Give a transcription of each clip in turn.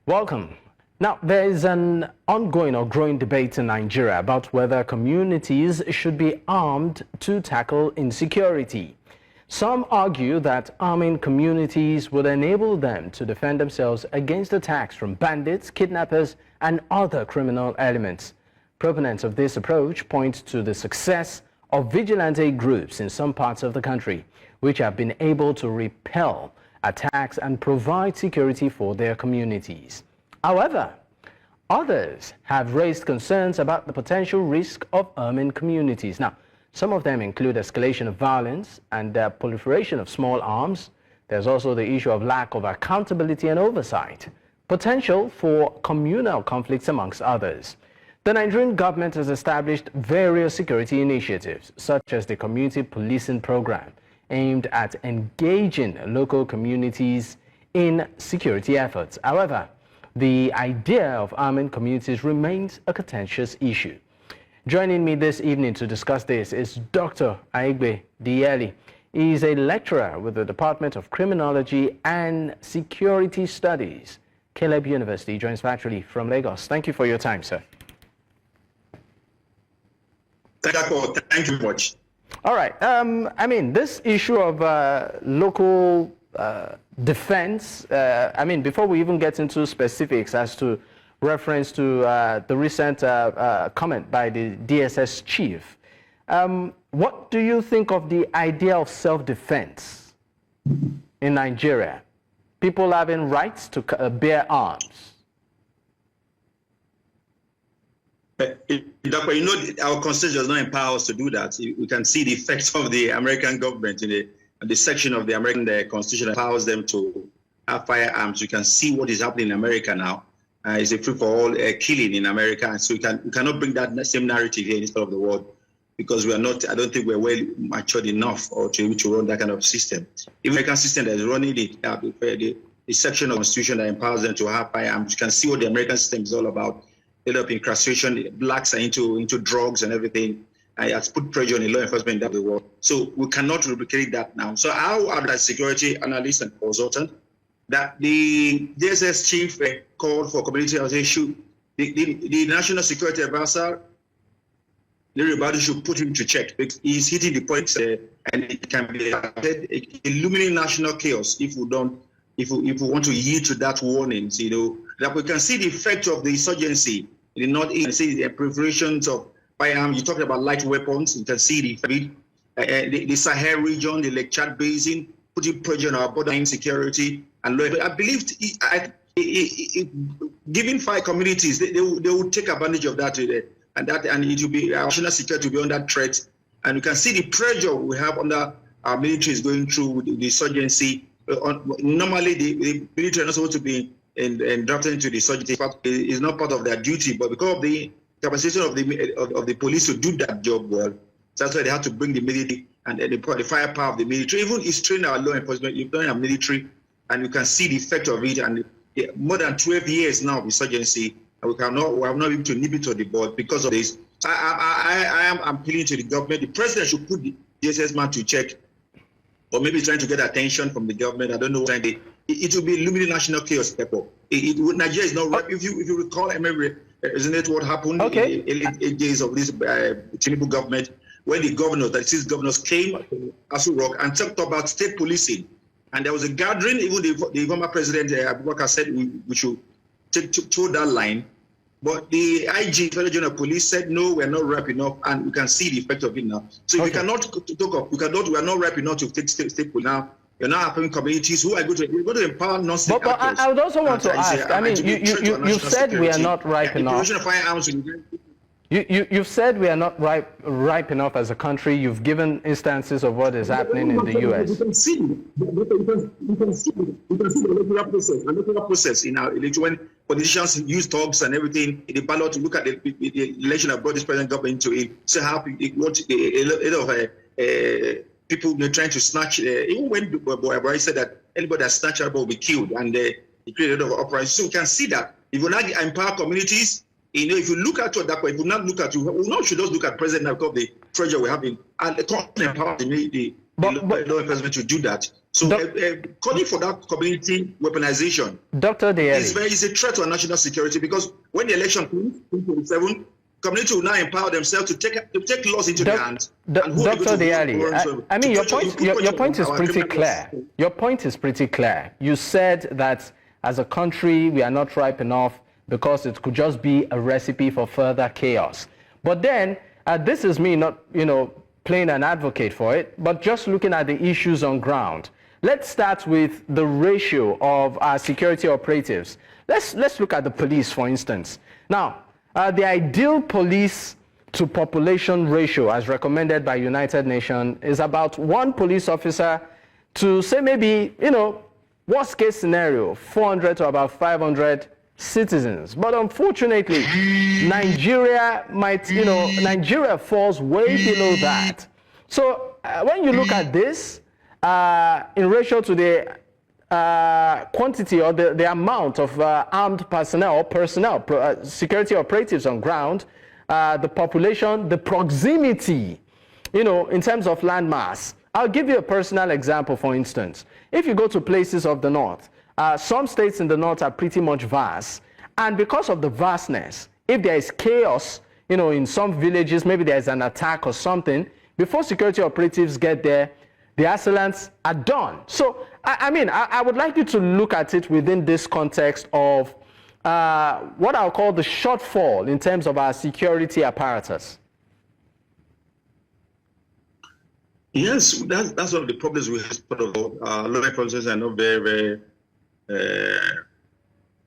Welcome. Now, there is an ongoing or growing debate in Nigeria about whether communities should be armed to tackle insecurity. Some argue that arming communities would enable them to defend themselves against attacks from bandits, kidnappers, and other criminal elements. Proponents of this approach point to the success of vigilante groups in some parts of the country, which have been able to repel attacks and provide security for their communities. However, others have raised concerns about the potential risk of arming communities. Now, some of them include escalation of violence and the proliferation of small arms. There's also the issue of lack of accountability and oversight, potential for communal conflicts, amongst others. The Nigerian government has established various security initiatives, such as the Community Policing Program, aimed at engaging local communities in security efforts. However, the idea of arming communities remains a contentious issue. Joining me this evening to discuss this is Dr AIGBE. He is a lecturer with the Department of Criminology and Security Studies, Caleb University. He joins virtually from Lagos. Thank you for your time, sir. Thank you very much. All right. I mean, this issue of local defense, before we even get into specifics as to reference to the recent comment by the DSS chief, what do you think of the idea of self-defense in Nigeria? People having rights to bear arms. Doctor, you know, our constitution does not empower us to do that. We can see the effects of the American government in the section of the American constitution that empowers them to have firearms. You can see what is happening in America now. It's a free-for-all killing in America, and so we cannot bring that same narrative here in this part of the world because we are not. I don't think we're well matured enough or to run that kind of system. The American system that is running the section of the constitution that empowers them to have firearms. You can see what the American system is all about. Up incarceration, blacks are into drugs and everything. It has put pressure on the law enforcement in the world. So we cannot replicate that now. So how are the security analysts and consultants that the DSS chief called for community issue, the national security advisor, everybody should put him to check because he's hitting the point and it can be illuminating national chaos if we want to yield to that warning. You know, that we can see the effect of the insurgency in the northeast, see the preparations of firearms. You talked about light weapons. You can see the Sahel region, the Lake Chad Basin, putting pressure on our border insecurity. And I believe giving fire communities, they will take advantage of that, and it will be our national security will be under threat. And you can see the pressure we have under our military is going through the insurgency. Normally, the military are not supposed to be drafted into the insurgency. It's not part of their duty, but because of the capacity of the police to do that job well, that's why they have to bring the military and the firepower of the military. Even it's trained our law enforcement, you've done our military, and you can see the effect of it. And more than 12 years now of insurgency, and we have not been able to nip it on the board because of this. I am appealing to the government. The president should put the DSS man to check, or maybe trying to get attention from the government. I don't know. It will be illuminating national chaos, people. Nigeria is not. If you recall, isn't it what happened in the 8 days of this Tinubu government, when the governors, the six governors came to Aso Rock and talked about state policing, and there was a gathering. Even the former president Abubakar said we should toe that line. But the IG, Federal General Police, said no, we are not ripe enough, and we can see the effect of it now. So we cannot talk of, we are not ripe enough to take state now. You're not having communities who are going to empower non-state actors. But I would also want to ask. I mean, you've said we are not ripe enough. You've said we are not ripe enough as a country. You've given instances of what is happening in the U.S. We can see the electoral process in our election when politicians use talks and everything in the ballot to look at the election that brought this present government into it. So how a lot of people trying to snatch. Even when Buhari said that anybody that snatch will be killed, and he created a lot of uprising. So we can see that if we not empower communities. You know, if you look at that way, if we not look at we not should just look at president now because of the pressure we're having and the empower the law enforcement to do that. So calling for that community weaponization Dr. is a threat to our national security, because when the election comes in 2027, community will now empower themselves to take laws into their hands. Dr. I mean, your point is pretty clear. Your point is pretty clear. You said that as a country, we are not ripe enough because it could just be a recipe for further chaos. But then, this is me not, playing an advocate for it, but just looking at the issues on ground. Let's start with the ratio of our security operatives. Let's look at the police, for instance. Now, the ideal police to population ratio, as recommended by United Nations, is about 1 police officer to, say, maybe, worst case scenario, 400 to about 500 citizens. But unfortunately, Nigeria Nigeria falls way below that. So when you look at this, in ratio to the quantity or the amount of armed personnel, security operatives on ground, the population, the proximity, in terms of landmass. I'll give you a personal example, for instance. If you go to places of the north, some states in the north are pretty much vast, and because of the vastness, if there is chaos, in some villages, maybe there's an attack or something, before security operatives get there, the assailants are done. So, I would like you to look at it within this context of what I'll call the shortfall in terms of our security apparatus. Yes, that's one of the problems we have. Law enforcement are not very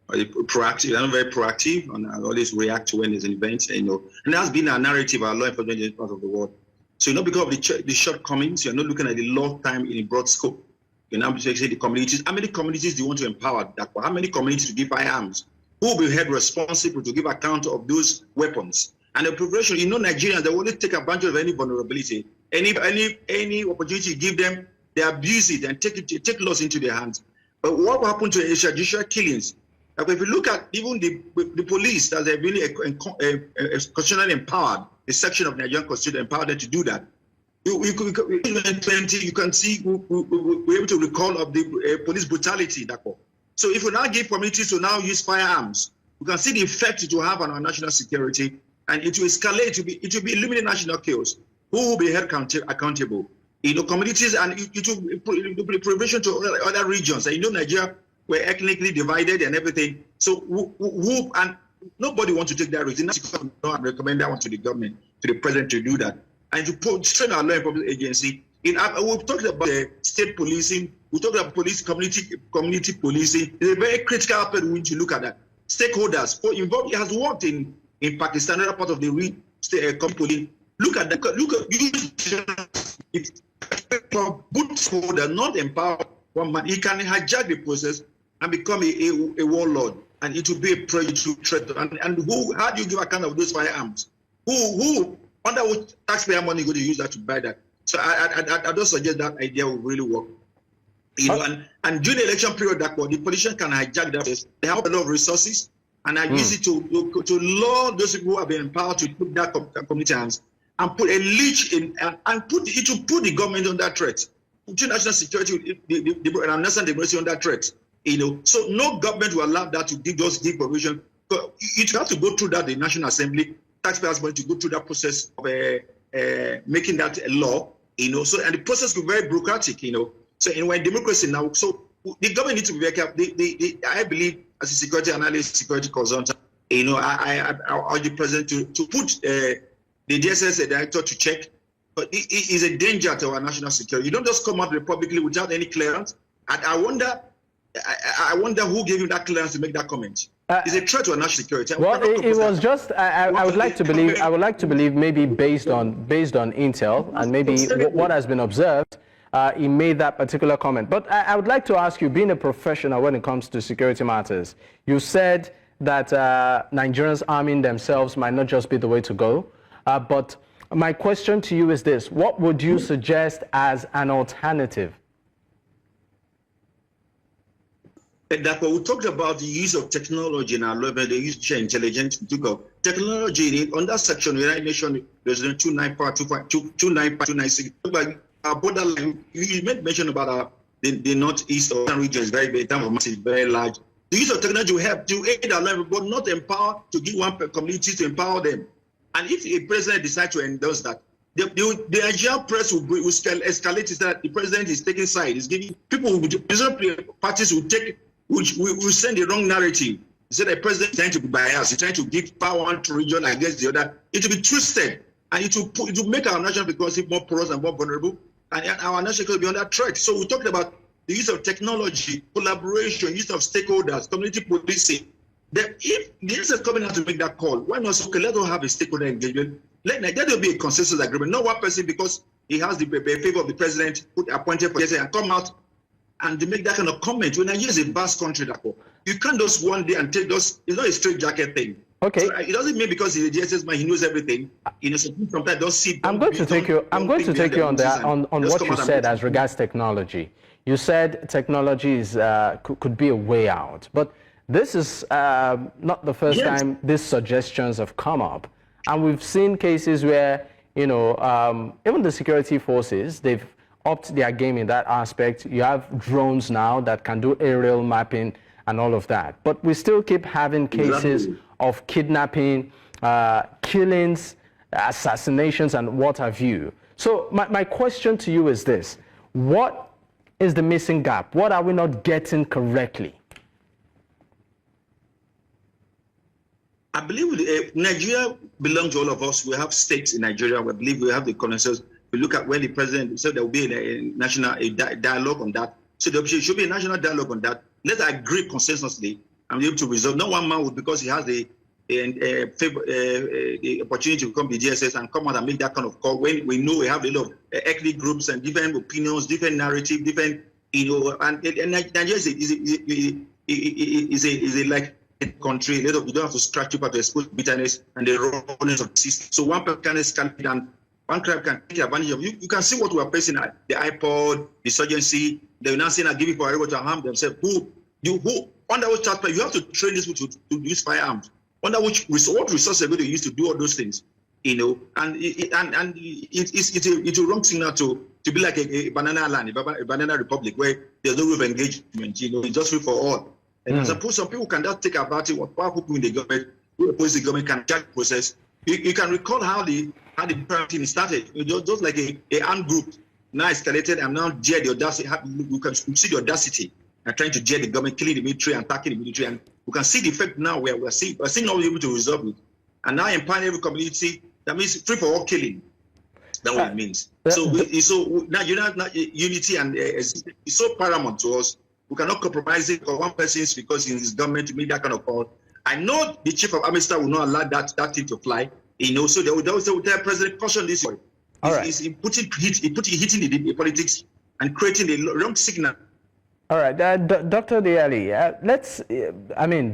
proactive. They're not very proactive and always react to when there's an event. And that's been our narrative, our law enforcement in part of the world. So because of the shortcomings, you're not looking at the law time in a broad scope. You're now saying the communities. How many communities do you want to empower? How many communities to give firearms? Who will be held responsible to give account of those weapons? And the preparation, Nigerians, they only take advantage of any vulnerability. Any opportunity you give them, they abuse it and take laws into their hands. But what will happen to extrajudicial killings? Like if you look at even the police, that they've really constitutionally empowered, a section of Nigerian constitution empowered them to do that. You can see we're able to recall of the police brutality. So if we now give communities to now use firearms, we can see the effect it will have on our national security, and it will escalate. It will be eliminating national chaos. Who will be held accountable? Communities, and it will be preparation to other regions. And Nigeria, we're ethnically divided and everything. So and nobody wants to take that risk. I recommend that one to the government, to the president, to do that. And to strengthen our law enforcement agency. We've talked about state policing. We talked about community policing. It's a very critical aspect we need to look at that. Stakeholders involved. It has worked in Pakistan, another part of the community policing. Look at that. Look at it. Boot holder, not empower one man. He can hijack the process and become a warlord, and it will be a prejudice threat. And who? How do you give account of those firearms? Who? Under what taxpayer money going to use that to buy that? So I don't suggest that idea will really work. And during the election period, the politicians can hijack that. They have a lot of resources, and I use it to lure those people who have been empowered to put that community hands and put a leash in and put the government under threat. Put national security and national democracy under threat. So no government will allow that to give those deep provision. It has to go through that the National Assembly. Taxpayers want to go through that process of making that a law, So and the process will be very bureaucratic, So in democracy now, so the government needs to be very careful. I believe as a security analyst, security consultant, I urge the president to put the DSS director to check. But it is a danger to our national security. You don't just come out publicly without any clearance. And I wonder who gave him that clearance to make that comment. It's a threat to our national security. Well, it was just. I would like to believe. I would like to believe maybe based on intel and maybe what has been observed, he made that particular comment. But I would like to ask you, being a professional when it comes to security matters, you said that Nigerians arming themselves might not just be the way to go. But my question to you is this: what would you suggest as an alternative? That we talked about the use of technology in our law, the use of intelligence. Technology on that section, United Nations Resolution 295, 296, about our borderline. You made mention about the northeast or region is very very large. The use of technology will help to aid our life, but not empower to give one community to empower them. And if a president decides to endorse that, the Nigerian press will escalate it that the president is taking side. Is giving people parties will send the wrong narrative. Say the president is trying to be biased. He's trying to give power one to region against the other. It will be twisted, and it will make our national economy more porous and more vulnerable, and our national economy will be under threat. So we talked about the use of technology, collaboration, use of stakeholders, community policing. That if the is coming out to make that call, why not? Okay, let us have a stakeholder engagement. Let there will be a consensus agreement. Not one person because he has the favor of the president appointed for and come out and they make that kind of comment. When Nigeria is a vast country, you can't just one day and take those. It's not a straight jacket thing. Okay. So it doesn't mean because he's a DSS man, he knows everything. Sometimes don't see. I'm going to take you on that on what you said as regards technology. You said technology is could be a way out, but this is not the first time these suggestions have come up, and we've seen cases where even the security forces, they've upped their game in that aspect. You have drones now that can do aerial mapping and all of that, but we still keep having cases of kidnapping, killings, assassinations, and what have you. So my question to you is this: what is the missing gap? What are we not getting correctly? I believe Nigeria belongs to all of us. We have states in Nigeria. We believe we have the consensus. We look at when the president said there will be a national dialogue on that. So there should be a national dialogue on that. Let's agree consensusly and be able to resolve. Not one man would, because he has the opportunity to become the DSS and come out and make that kind of call when we know we have a lot of ethnic groups and different opinions, different narrative, different, and Nigeria is a like country. You don't have to scratch people to expose bitterness and the wrongness of the system. So one person can escalate and one crime can take advantage of you. You can see what we are facing at the iPod, the insurgency. They will now say, give it for everyone to harm themselves. Who under which chapter you have to train these people to use firearms? Under what resources are going to use to do all those things? And it's a wrong signal to be like a banana land, a banana republic where there's no way of engagement. It's just free for all. And I suppose some people can just take advantage of powerful people in the government, who oppose the government, can check the process. You can recall how the team started. Just like a armed group now escalated and now jeer the audacity. You can see the audacity and trying to jeer the government, killing the military and attacking the military. And we can see the effect now where we're seeing not able to resolve it. And now empowering every community, that means free for all killing. That's what it means. So Nigerian unity and is so paramount to us. We cannot compromise it for one person because in his government to make that kind of call. I know the chief of army staff will not allow that thing to fly. So they will tell President caution this way. He's hitting the politics and creating the wrong signal. All right, Dr. AIGBE, let's,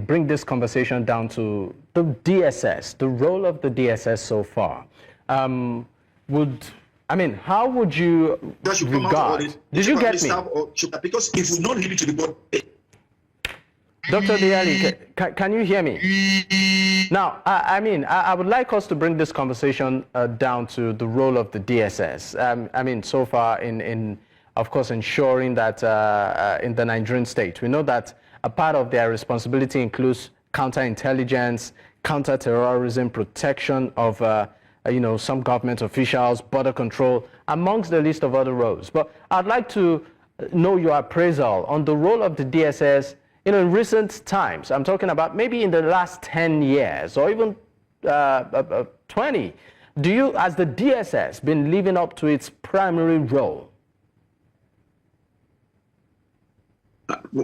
bring this conversation down to the DSS, the role of the DSS so far. How would you regard? Did you get me? Because if we don't leave it to the board. Dr. AIGBE, can you hear me? Now, I would like us to bring this conversation down to the role of the DSS. So far in of course, ensuring that in the Nigerian state, we know that a part of their responsibility includes counterintelligence, counter-terrorism, protection of some government officials, border control, amongst the list of other roles. But I'd like to know your appraisal on the role of the DSS in recent times. I'm talking about maybe in the last 10 years or even 20. Do you, as the DSS, been living up to its primary role?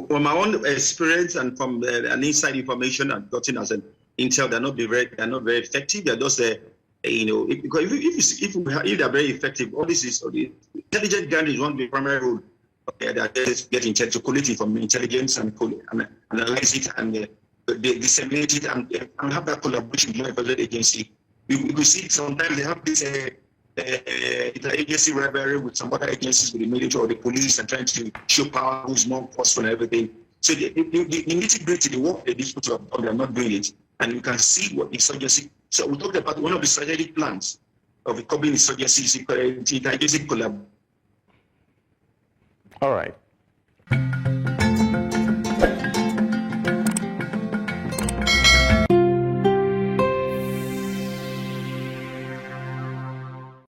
From my own experience and from an inside information I've gotten as an intel, they're not very effective. They're just if they're very effective, all this is the intelligence gathering is one of the primary role. That is getting to collect from intelligence and analyze it and disseminate it and have that collaboration with every agency. We could see sometimes they have this interagency rivalry with some other agencies, with the military or the police, and trying to show power, who's more forceful and everything. So the nitty-gritty, the work they need to have done, they're not doing it. And you can see what insurgency. So we talked about one of the strategic plans of curbing insurgency is interagency collaboration. All right.